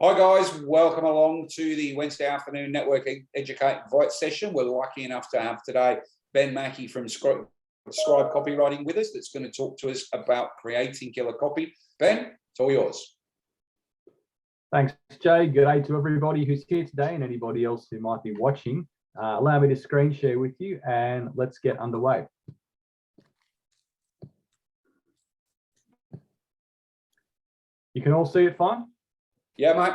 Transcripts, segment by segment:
Hi guys, welcome along to the Wednesday afternoon Network Educate Invite session. We're lucky enough to have today Ben Mackie from Scribe Copywriting with us that's going to talk to us about creating killer copy. Ben, it's all yours. Thanks, Jay. Good day to everybody who's here today and anybody else who might be watching. Allow me to screen share with you and let's get underway. You can all see it fine? Yeah, mate.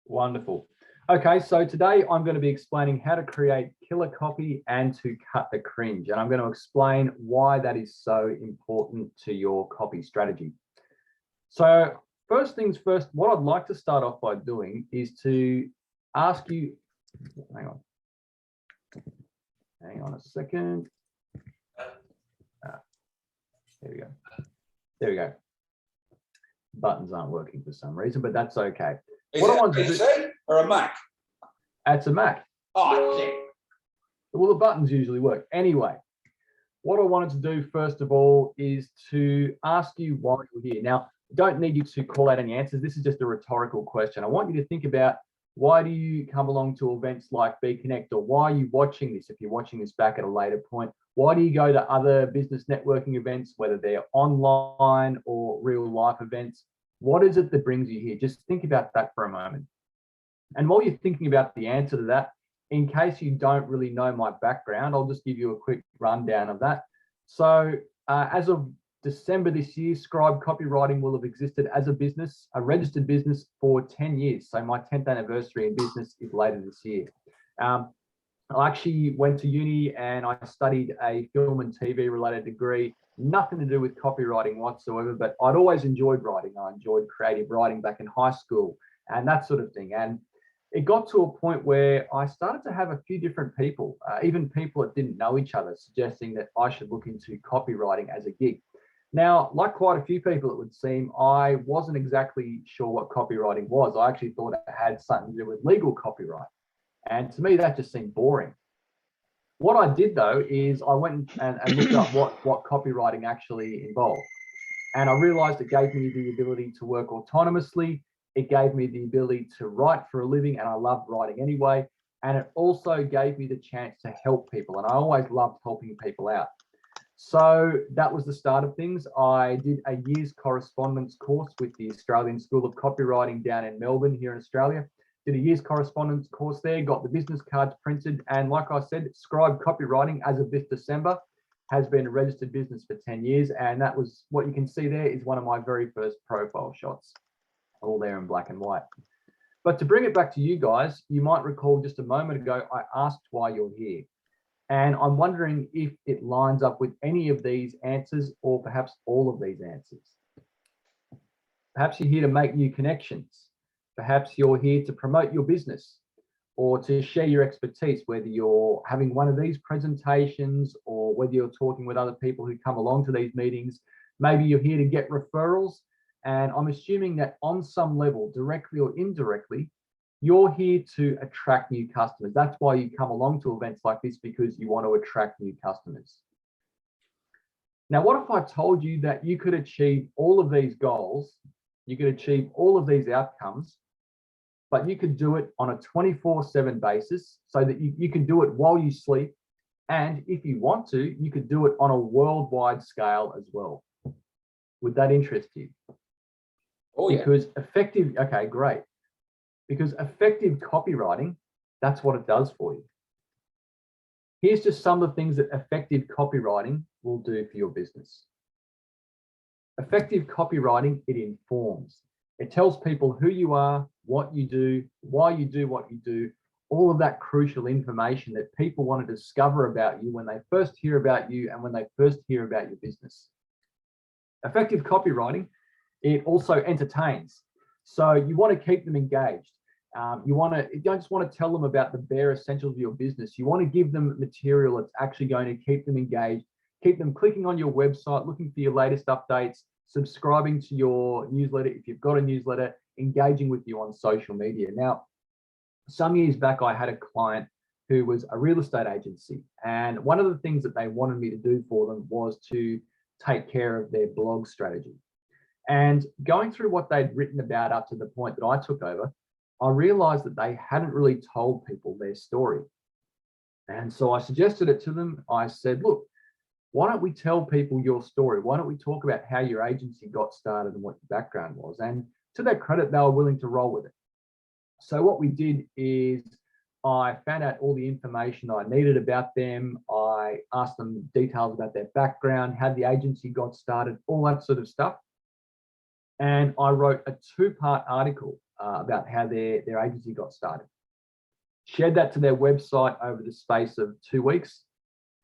Wonderful. Okay, so today I'm going to be explaining how to create killer copy and to cut the cringe. And I'm going to explain why that is so important to your copy strategy. So first things first, what I'd like to start off by doing is to ask you, hang on a second. There we go. There we go. Buttons aren't working for some reason, but that's okay. Is it a PC or a Mac? It's a Mac. Oh, yeah. Well, the buttons usually work. Anyway, what I wanted to do first of all is to ask you why you're here. Now, I don't need you to call out any answers. This is just a rhetorical question. I want you to think about, why do you come along to events like Be Connect, or why are you watching this if you're watching this back at a later point? Why do you go to other business networking events, whether they're online or real life events? What is it that brings you here? Just think about that for a moment. And while you're thinking about the answer to that, in case you don't really know my background, I'll just give you a quick rundown of that. So as of December this year, Scribe Copywriting will have existed as a business, a registered business, for 10 years. So my 10th anniversary in business is later this year. I actually went to uni and I studied a film and TV related degree, nothing to do with copywriting whatsoever, but I'd always enjoyed writing. I enjoyed creative writing back in high school and that sort of thing. And it got to a point where I started to have a few different people, even people that didn't know each other, suggesting that I should look into copywriting as a gig. Now, like quite a few people, it would seem, I wasn't exactly sure what copywriting was. I actually thought it had something to do with legal copyright. And to me, that just seemed boring. What I did though, is I went and looked up what copywriting actually involved. And I realized it gave me the ability to work autonomously. It gave me the ability to write for a living, and I loved writing anyway. And it also gave me the chance to help people. And I always loved helping people out. So that was the start of things. I did a year's correspondence course with the Australian School of Copywriting down in Melbourne here in Australia. Did a year's correspondence course there, got the business cards printed. And like I said, Scribe Copywriting, as of this December, has been a registered business for 10 years. And that was, what you can see there is one of my very first profile shots, all there in black and white. But to bring it back to you guys, you might recall just a moment ago, I asked why you're here. And I'm wondering if it lines up with any of these answers, or perhaps all of these answers. Perhaps you're here to make new connections. Perhaps you're here to promote your business or to share your expertise, whether you're having one of these presentations or whether you're talking with other people who come along to these meetings. Maybe you're here to get referrals. And I'm assuming that on some level, directly or indirectly, you're here to attract new customers. That's why you come along to events like this, because you want to attract new customers. Now, what if I told you that you could achieve all of these goals, you could achieve all of these outcomes, but you could do it on a 24/7 basis, so that you could do it while you sleep. And if you want to, you could do it on a worldwide scale as well. Would that interest you? Oh, yeah. Because effective, okay, great. Because effective copywriting, that's what it does for you. Here's just some of the things that effective copywriting will do for your business. Effective copywriting, it informs. It tells people who you are, what you do, why you do what you do, all of that crucial information that people want to discover about you when they first hear about you and when they first hear about your business. Effective copywriting, it also entertains. So you want to keep them engaged. You don't just want to tell them about the bare essentials of your business. You want to give them material that's actually going to keep them engaged, keep them clicking on your website, looking for your latest updates, subscribing to your newsletter if you've got a newsletter, engaging with you on social media. Now, some years back, I had a client who was a real estate agency. And one of the things that they wanted me to do for them was to take care of their blog strategy. And going through what they'd written about up to the point that I took over, I realized that they hadn't really told people their story. And so I suggested it to them. I said, look, why don't we tell people your story? Why don't we talk about how your agency got started and what your background was? And to their credit, they were willing to roll with it. So what we did is I found out all the information I needed about them. I asked them details about their background, how the agency got started, all that sort of stuff. And I wrote a 2-part article about how their agency got started. Shared that to their website over the space of 2 weeks,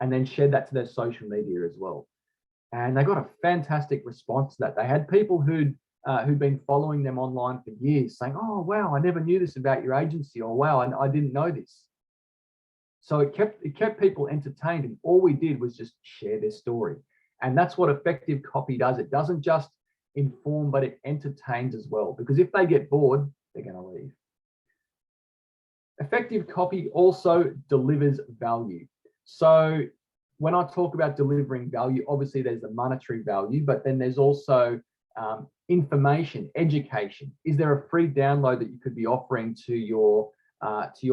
and then shared that to their social media as well. And they got a fantastic response to that. They had people who'd been following them online for years saying, oh, wow, I never knew this about your agency, or wow, I didn't know this. So it kept people entertained, and all we did was just share their story. And that's what effective copy does. It doesn't just inform, but it entertains as well, because if they get bored, they're going to leave. Effective copy also delivers value. So when I talk about delivering value, obviously there's a monetary value, but then there's also information, education. Is there a free download that you could be offering to your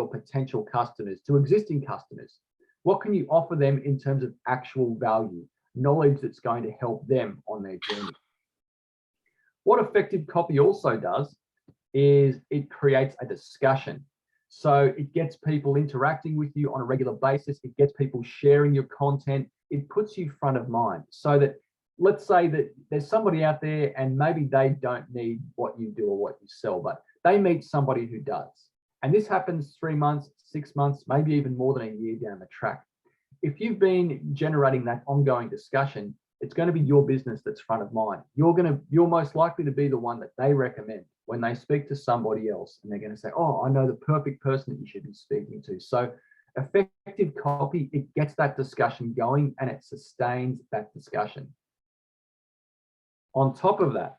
potential customers, to existing customers? What can you offer them in terms of actual value, knowledge that's going to help them on their journey? What effective copy also does is it creates a discussion. So it gets people interacting with you on a regular basis. It gets people sharing your content. It puts you front of mind, so that, let's say that there's somebody out there and maybe they don't need what you do or what you sell, but they meet somebody who does. And this happens 3 months, 6 months, maybe even more than a year down the track. If you've been generating that ongoing discussion, it's going to be your business that's front of mind. You're most likely to be the one that they recommend when they speak to somebody else, and they're going to say, oh, I know the perfect person that you should be speaking to. So effective copy, it gets that discussion going and it sustains that discussion. On top of that,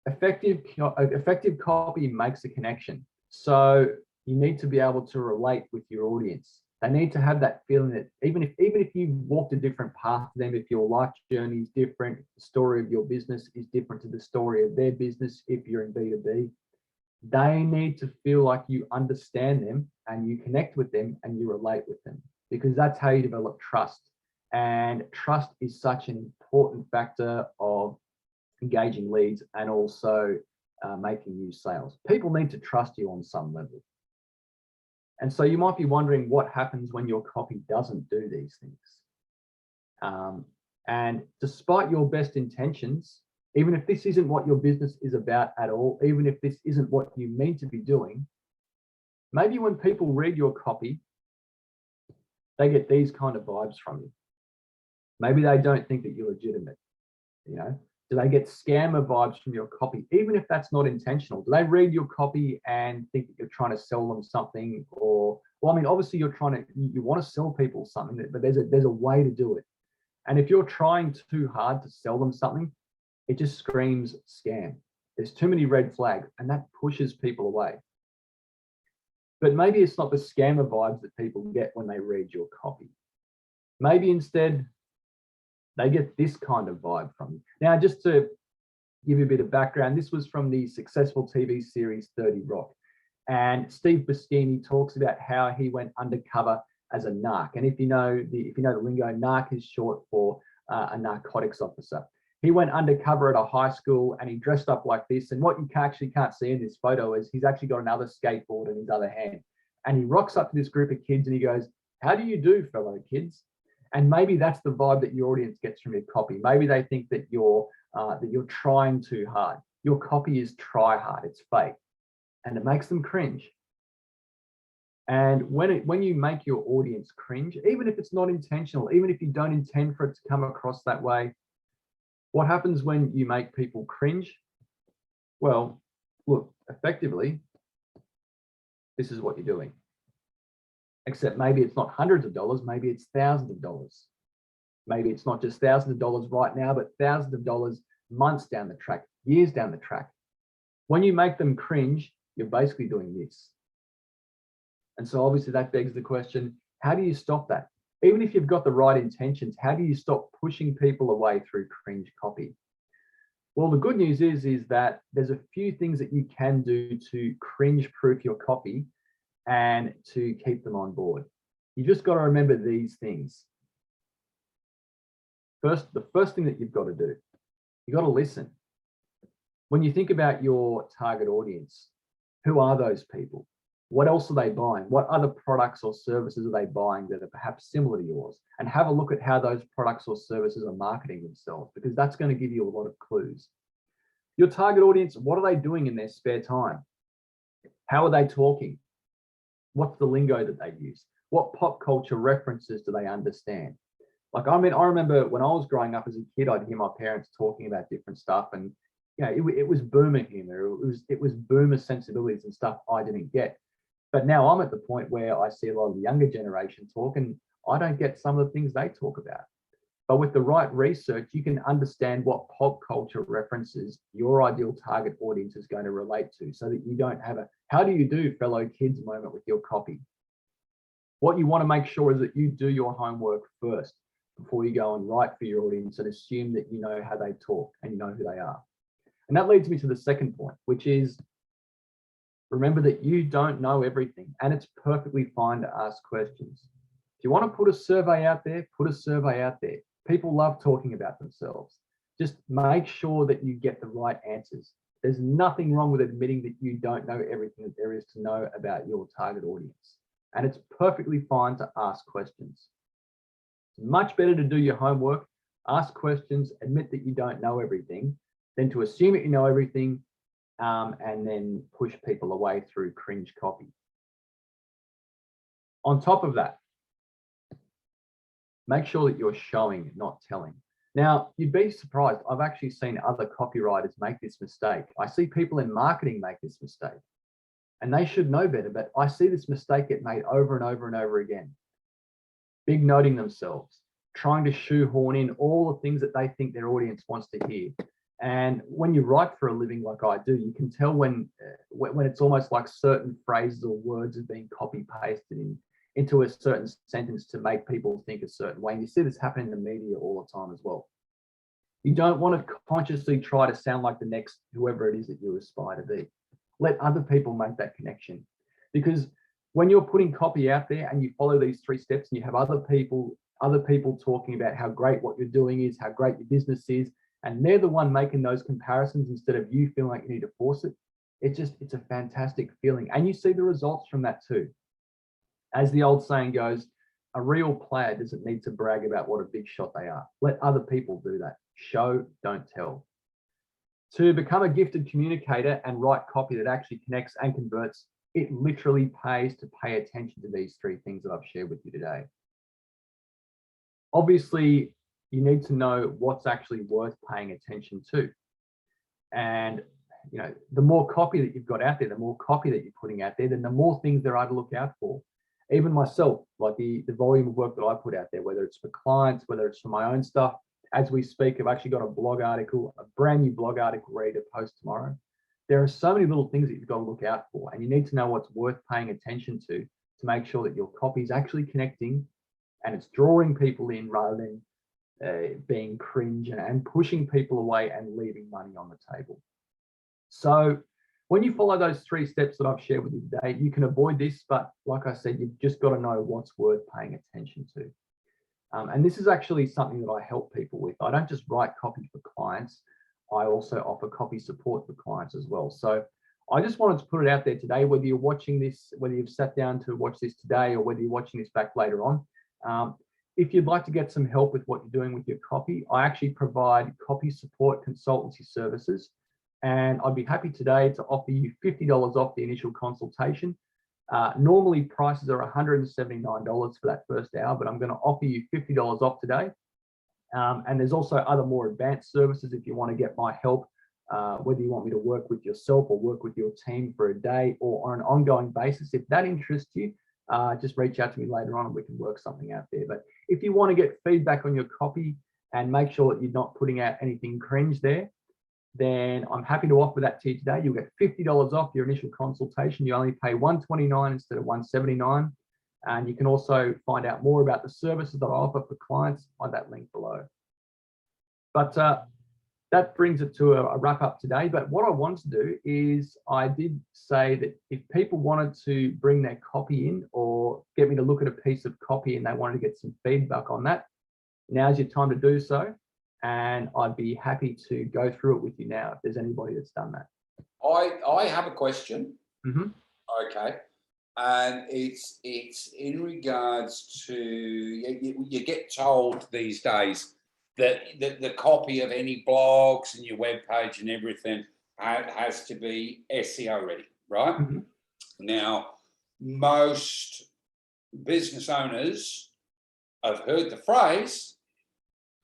effective copy makes a connection. So you need to be able to relate with your audience. They need to have that feeling that even if you've walked a different path to them, if your life journey is different, the story of your business is different to the story of their business, if you're in B2B, they need to feel like you understand them and you connect with them and you relate with them, because that's how you develop trust. And trust is such an important factor of engaging leads and also making new sales. People need to trust you on some level. And so you might be wondering what happens when your copy doesn't do these things. And despite your best intentions, even if this isn't what your business is about at all, even if this isn't what you mean to be doing, maybe when people read your copy, they get these kind of vibes from you. Maybe they don't think that you're legitimate. You know, do they get scammer vibes from your copy, even if that's not intentional? Do they read your copy and think that you're trying to sell them something? Or, well, I mean, obviously you want to sell people something, but there's a way to do it. And if you're trying too hard to sell them something, it just screams scam. There's too many red flags, and that pushes people away. But maybe it's not the scammer vibes that people get when they read your copy. Maybe instead, they get this kind of vibe from you. Now, just to give you a bit of background, this was from the successful TV series 30 Rock. And Steve Buscemi talks about how he went undercover as a narc. And if you know the lingo, narc is short for a narcotics officer. He went undercover at a high school and he dressed up like this. And what you actually can't see in this photo is he's actually got another skateboard in his other hand. And he rocks up to this group of kids and he goes, "How do you do, fellow kids?" And maybe that's the vibe that your audience gets from your copy. Maybe they think that you're trying too hard. Your copy is try hard, it's fake, and it makes them cringe. And when you make your audience cringe, even if it's not intentional, even if you don't intend for it to come across that way, what happens when you make people cringe? Well, look, effectively, this is what you're doing. Except maybe it's not hundreds of dollars, maybe it's thousands of dollars. Maybe it's not just thousands of dollars right now, but thousands of dollars months down the track, years down the track. When you make them cringe, you're basically doing this. And so obviously that begs the question, how do you stop that? Even if you've got the right intentions, how do you stop pushing people away through cringe copy? Well, the good news is that there's a few things that you can do to cringe proof your copy and to keep them on board. You just got to remember these things. First, the first thing that you've got to do, you got to listen. When you think about your target audience, who are those people? What else are they buying? What other products or services are they buying that are perhaps similar to yours? And have a look at how those products or services are marketing themselves, because that's going to give you a lot of clues. Your target audience, what are they doing in their spare time? How are they talking? What's the lingo that they use? What pop culture references do they understand? Like, I mean, I remember when I was growing up as a kid, I'd hear my parents talking about different stuff, and you know, it was boomer humor. It was boomer sensibilities and stuff I didn't get. But now I'm at the point where I see a lot of the younger generation talk, and I don't get some of the things they talk about. But with the right research, you can understand what pop culture references your ideal target audience is going to relate to, so that you don't have a how do you do fellow kids moment with your copy. What you want to make sure is that you do your homework first before you go and write for your audience and assume that you know how they talk and you know who they are. And that leads me to the second point, which is remember that you don't know everything, and it's perfectly fine to ask questions. If you want to put a survey out there, put a survey out there. People love talking about themselves. Just make sure that you get the right answers. There's nothing wrong with admitting that you don't know everything that there is to know about your target audience. And it's perfectly fine to ask questions. It's much better to do your homework, ask questions, admit that you don't know everything, than to assume that you know everything and then push people away through cringe copy. On top of that, make sure that you're showing, not telling. Now, you'd be surprised. I've actually seen other copywriters make this mistake. I see people in marketing make this mistake, and they should know better, but I see this mistake get made over and over and over again. Big noting themselves, trying to shoehorn in all the things that they think their audience wants to hear. And when you write for a living like I do, you can tell when it's almost like certain phrases or words are being copy pasted into a certain sentence to make people think a certain way. And you see this happen in the media all the time as well. You don't want to consciously try to sound like the next whoever it is that you aspire to be. Let other people make that connection. Because when you're putting copy out there and you follow these 3 steps and you have other people talking about how great what you're doing is, how great your business is, and they're the one making those comparisons instead of you feeling like you need to force it, it's a fantastic feeling. And you see the results from that too. As the old saying goes, a real player doesn't need to brag about what a big shot they are. Let other people do that. Show, don't tell. To become a gifted communicator and write copy that actually connects and converts, it literally pays to pay attention to these 3 things that I've shared with you today. Obviously, you need to know what's actually worth paying attention to. And you know, the more copy that you've got out there, the more copy that you're putting out there, then the more things there are to look out for. Even myself, like the volume of work that I put out there, whether it's for clients, whether it's for my own stuff. As we speak, I've actually got a blog article, a brand new blog article ready to post tomorrow. There are so many little things that you've got to look out for, and you need to know what's worth paying attention to make sure that your copy is actually connecting and it's drawing people in rather than being cringe and pushing people away and leaving money on the table. So when you follow those 3 steps that I've shared with you today, you can avoid this, but like I said, you've just got to know what's worth paying attention to. And this is actually something that I help people with. I don't just write copy for clients. I also offer copy support for clients as well. So I just wanted to put it out there today, whether you're watching this, whether you've sat down to watch this today or whether you're watching this back later on. If you'd like to get some help with what you're doing with your copy, I actually provide copy support consultancy services. And I'd be happy today to offer you $50 off the initial consultation. Normally prices are $179 for that first hour, but I'm going to offer you $50 off today. And there's also other more advanced services if you want to get my help, whether you want me to work with yourself or work with your team for a day or on an ongoing basis. If that interests you, just reach out to me later on and we can work something out there. But if you want to get feedback on your copy and make sure that you're not putting out anything cringe there, then I'm happy to offer that to you today. You'll get $50 off your initial consultation. You only pay $129 instead of $179. And you can also find out more about the services that I offer for clients on that link below. But that brings it to a wrap up today. But what I wanted to do is I did say that if people wanted to bring their copy in or get me to look at a piece of copy and they wanted to get some feedback on that, now's your time to do so. And I'd be happy to go through it with you now if there's anybody that's done that. I have a question. Mm-hmm. Okay. And it's in regards to, you get told these days that the copy of any blogs and your web page and everything has to be SEO ready, right? Mm-hmm. Now, most business owners have heard the phrase,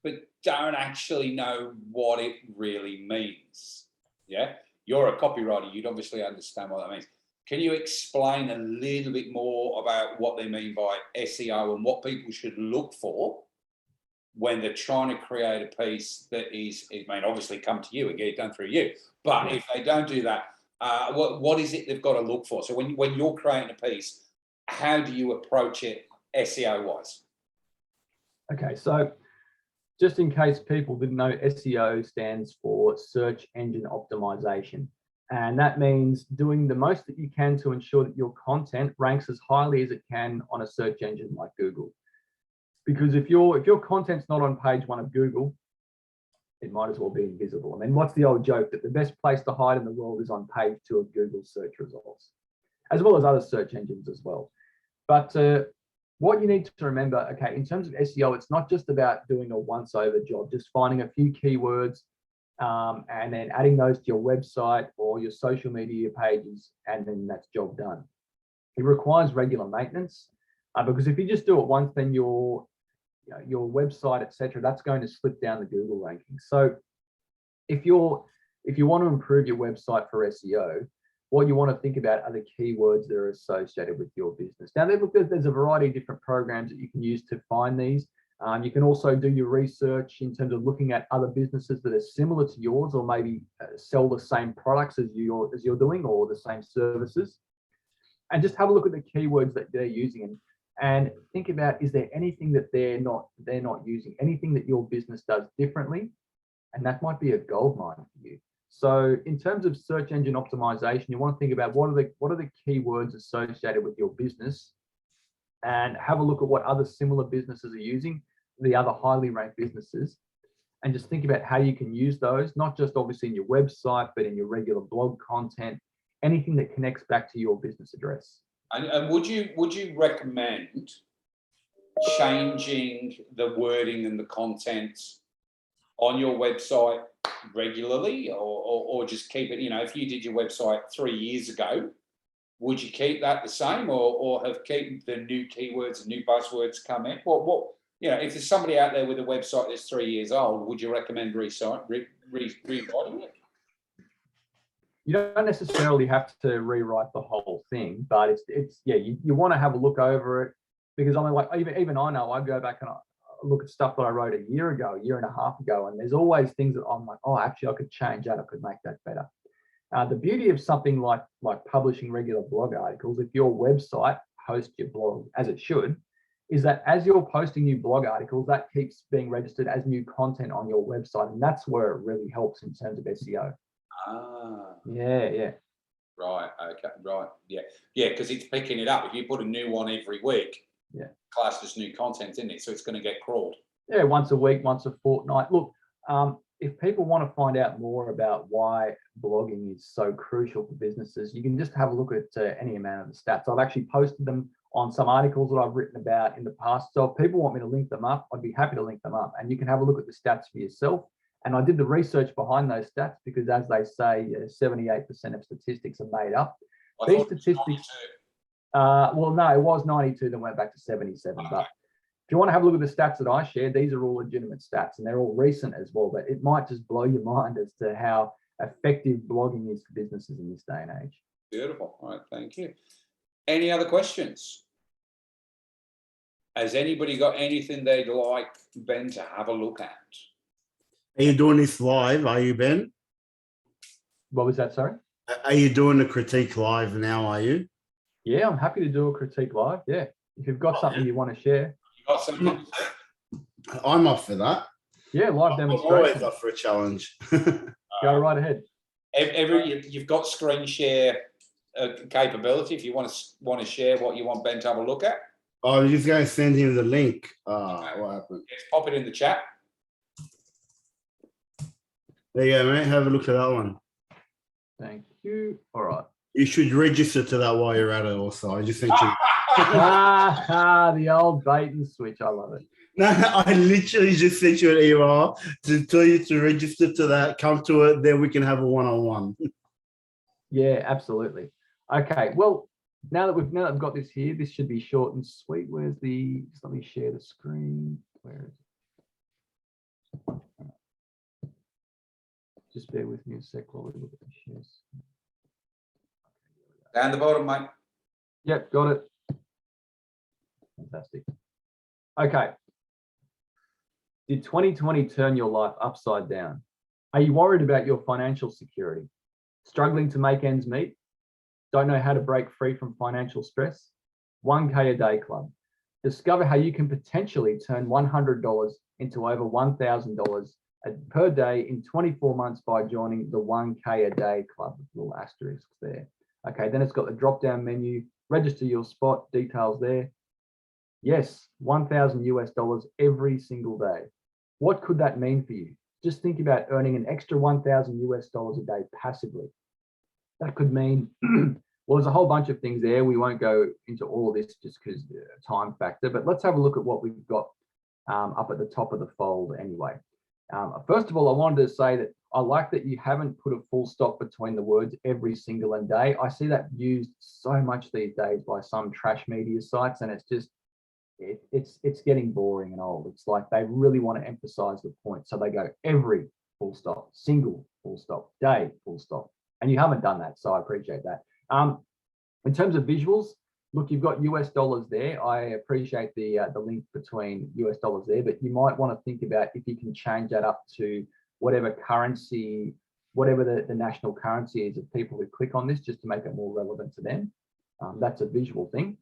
but don't actually know what it really means. Yeah, you're a copywriter, you'd obviously understand what that means. Can you explain a little bit more about what they mean by SEO and what people should look for when they're trying to create a piece that is, it may obviously come to you and get it done through you, but if they don't do that, what is it they've got to look for? So when you're creating a piece, how do you approach it SEO wise? Okay, so just in case people didn't know, SEO stands for search engine optimization. And that means doing the most that you can to ensure that your content ranks as highly as it can on a search engine like Google. Because if your content's not on page 1 of Google, it might as well be invisible. I mean, what's the old joke that the best place to hide in the world is on page 2 of Google search results, as well as other search engines as well. But what you need to remember, okay, in terms of SEO, it's not just about doing a once-over job, just finding a few keywords and then adding those to your website or your social media pages, and then that's job done. It requires regular maintenance because if you just do it once, then your website, etc., that's going to slip down the Google rankings. So if you want to improve your website for SEO, what you want to think about are the keywords that are associated with your business. Now, there's a variety of different programs that you can use to find these. You can also do your research in terms of looking at other businesses that are similar to yours, or maybe sell the same products as you're doing, or the same services, and just have a look at the keywords that they're using and think about, is there anything that they're not using, anything that your business does differently? And that might be a gold mine for you. So in terms of search engine optimization, you want to think about what are the keywords associated with your business, and have a look at what other similar businesses are using, the other highly ranked businesses, and just think about how you can use those, not just obviously in your website, but in your regular blog content, anything that connects back to your business address. And would you recommend changing the wording and the content on your website regularly, or just keep it, if you did your website 3 years ago, would you keep that the same, or have keep the new keywords and new buzzwords come in? What if there's somebody out there with a website that's 3 years old, would you recommend rewriting it? You don't necessarily have to rewrite the whole thing, but you want to have a look over it, because I mean, like even I know I go back and I look at stuff that I wrote a year and a half ago, and there's always things that I'm like, oh, actually I could change that, I could make that better. The beauty of something like publishing regular blog articles, if your website hosts your blog as it should, is that as you're posting new blog articles, that keeps being registered as new content on your website, and that's where it really helps in terms of SEO. Yeah. Right. Okay. Right. Yeah. Because it's picking it up. If you put a new one every week, classed as new content, isn't it? So it's going to get crawled. Yeah, once a week, once a fortnight. Look, if people want to find out more about why blogging is so crucial for businesses, you can just have a look at any amount of the stats. I've actually posted them on some articles that I've written about in the past. So if people want me to link them up, I'd be happy to link them up, and you can have a look at the stats for yourself. And I did the research behind those stats because, as they say, 78% of statistics are made up. These statistics, well, no, it was 92, then went back to 77. Okay. But if you want to have a look at the stats that I shared, these are all legitimate stats, and they're all recent as well. But it might just blow your mind as to how effective blogging is for businesses in this day and age. Beautiful. All right, thank you. Any other questions? Has anybody got anything they'd like Ben to have a look at? Are you doing this live? Are you, Ben? What was that, sorry? Are you doing the critique live now, are you? Yeah, I'm happy to do a critique live. Yeah. If you've got something you want to share. You got something? I'm off for that. Yeah, live I'm always demonstration. up for a challenge. Go right ahead. You've got screen share capability if you want to share what you want Ben to have a look at. I was just going to send him the link. What happened? Just pop it in the chat. There you go, mate. Have a look at that one. Thank you. All right. You should register to that while you're at it also. I just think you... The old bait and switch. I love it. No, I literally just sent you an email to tell you to register to that, come to it, then we can have a one-on-one. Yeah, absolutely. Okay. Well, now that we've got this here, this should be short and sweet. Where's the? Just let me share the screen. Where is it? Just bear with me a sec while we look at the shares. Down the bottom, mate. Yep, got it. Fantastic. Okay. Did 2020 turn your life upside down? Are you worried about your financial security? Struggling to make ends meet? Don't know how to break free from financial stress? 1K a day club. Discover how you can potentially turn $100 into over $1,000 per day in 24 months by joining the 1K a day club with little asterisks there. Okay, then it's got the drop down menu, register your spot, details there. Yes, $1,000 every single day. What could that mean for you? Just think about earning an extra $1,000 a day passively. That could mean, well, there's a whole bunch of things there. We won't go into all of this just because the time factor, but let's have a look at what we've got up at the top of the fold anyway. First of all, I wanted to say that I like that you haven't put a full stop between the words every single day. I see that used so much these days by some trash media sites, and it's just, it's getting boring and old. It's like they really want to emphasize the point. So they go every full stop, single full stop, day full stop. And you haven't done that, so I appreciate that. In terms of visuals, look, you've got US dollars there. I appreciate the link between US dollars there, but you might want to think about if you can change that up to whatever currency, whatever the national currency is of people who click on this, just to make it more relevant to them. That's a visual thing.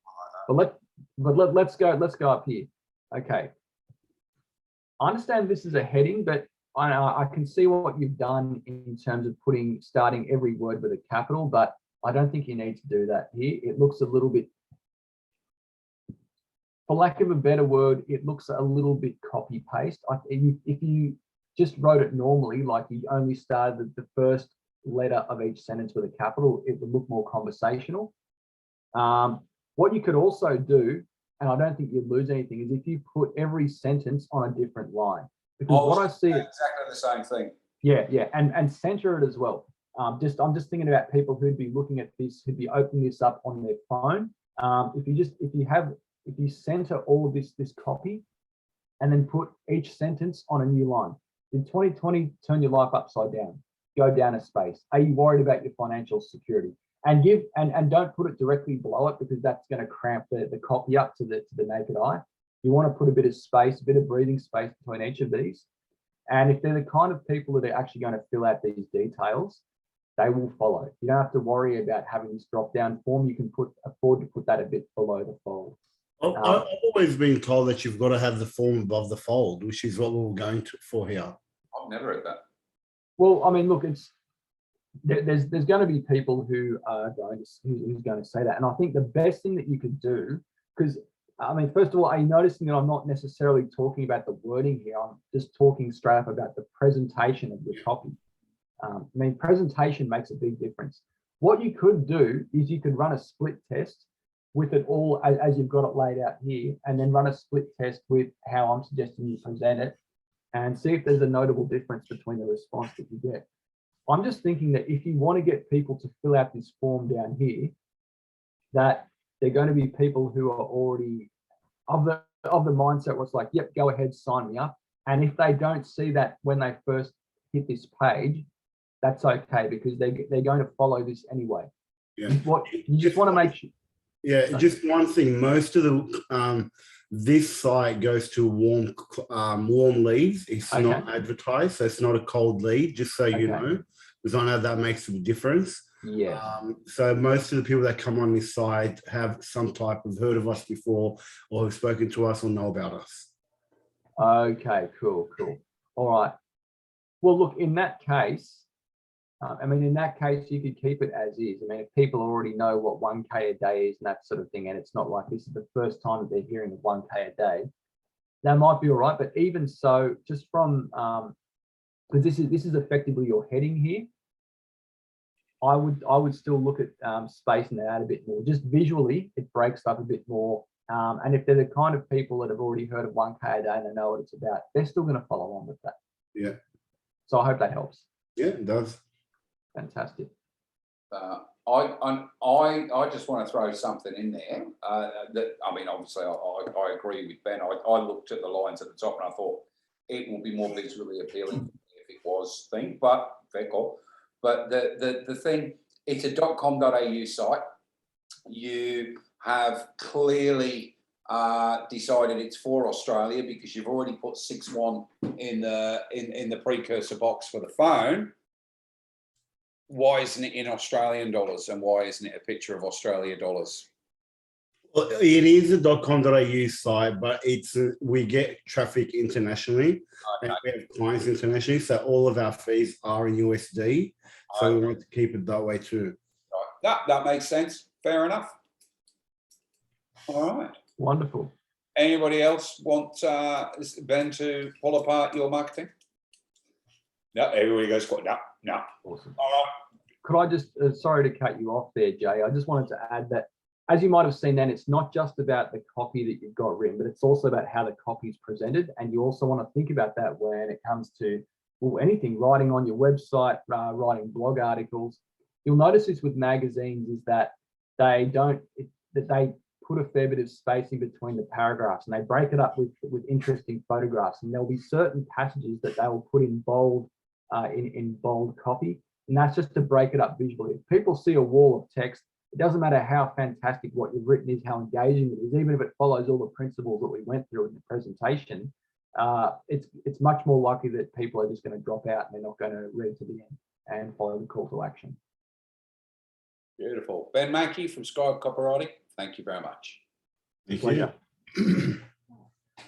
But let's go up here. Okay. I understand this is a heading, but I can see what you've done in terms of starting every word with a capital, but I don't think you need to do that here. It looks a little bit, for lack of a better word, it looks a little bit copy paste. If you just wrote it normally, like you only started the first letter of each sentence with a capital, it would look more conversational. What you could also do, and I don't think you'd lose anything, is if you put every sentence on a different line. Because what I see is exactly the same thing. Yeah, and center it as well. I'm just thinking about people who'd be looking at this, who'd be opening this up on their phone. If you center all of this copy, and then put each sentence on a new line. Did 2020 turn your life upside down? Go down a space. Are you worried about your financial security? And don't put it directly below it, because that's going to cramp the copy up to the naked eye. You want to put a bit of space, a bit of breathing space between each of these. And if they're the kind of people that are actually going to fill out these details, they will follow. You don't have to worry about having this drop-down form. You can afford to put that a bit below the fold. I've always been told that you've got to have the form above the fold, which is what we were going for here. I've never heard that. Well, I mean, look, there's going to be people who are who's going to say that, and I think the best thing that you could do, because I mean, first of all, are you noticing that I'm not necessarily talking about the wording here? I'm just talking straight up about the presentation of your copy. I mean, presentation makes a big difference. What you could do is you could run a split test with it all as you've got it laid out here, and then run a split test with how I'm suggesting you present it, and see if there's a notable difference between the response that you get. I'm just thinking that if you want to get people to fill out this form down here, that they're going to be people who are already of the mindset where it's like, yep, go ahead, sign me up. And if they don't see that when they first hit this page, that's okay, because they're going to follow this anyway. Yeah. You just want to make sure. Yeah, just one thing. Most of the this site goes to warm leads. It's not advertised, so it's not a cold lead. Just so you know, because I know that makes a difference. Yeah. So most of the people that come on this site have some type of heard of us before, or have spoken to us, or know about us. Okay, cool. All right. Well, look, in that case, in that case, you could keep it as is. I mean, if people already know what 1K a day is and that sort of thing, and it's not like this is the first time that they're hearing of 1K a day, that might be all right. But even so, just from, because this is effectively your heading here, I would still look at spacing it out a bit more. Just visually, it breaks up a bit more. And if they're the kind of people that have already heard of 1K a day and they know what it's about, they're still going to follow on with that. Yeah. So I hope that helps. Yeah, it does. Fantastic. I just want to throw something in there. That I mean, obviously, I agree with Ben. I looked at the lines at the top and I thought it will be more visually appealing if it was thing, but fair call. But the thing, it's a .com.au site. You have clearly decided it's for Australia because you've already put 6-1 in the precursor box for the phone. Why isn't it in Australian dollars, and why isn't it a picture of Australia dollars? Well, it is a .com.au site, but we get traffic internationally, and we have clients internationally, so all of our fees are in USD. So we want to keep it that way too. Right. That makes sense. Fair enough. All right. Wonderful. Anybody else want Ben to pull apart your marketing? No, everybody goes, no. Awesome. All right. Could I just, sorry to cut you off there, Jay. I just wanted to add that, as you might have seen then, it's not just about the copy that you've got written, but it's also about how the copy is presented. And you also want to think about that when it comes to, well, anything, writing on your website, writing blog articles. You'll notice this with magazines is that they put a fair bit of spacing between the paragraphs, and they break it up with interesting photographs. And there'll be certain passages that they will put in bold, in bold copy. And that's just to break it up visually. If people see a wall of text, it doesn't matter how fantastic what you've written is, how engaging it is, even if it follows all the principles that we went through in the presentation, it's much more likely that people are just going to drop out and they're not going to read to the end and follow the call to action. Beautiful. Ben Mackie from Scribe Copywriting, thank you very much. Thank Pleasure. you.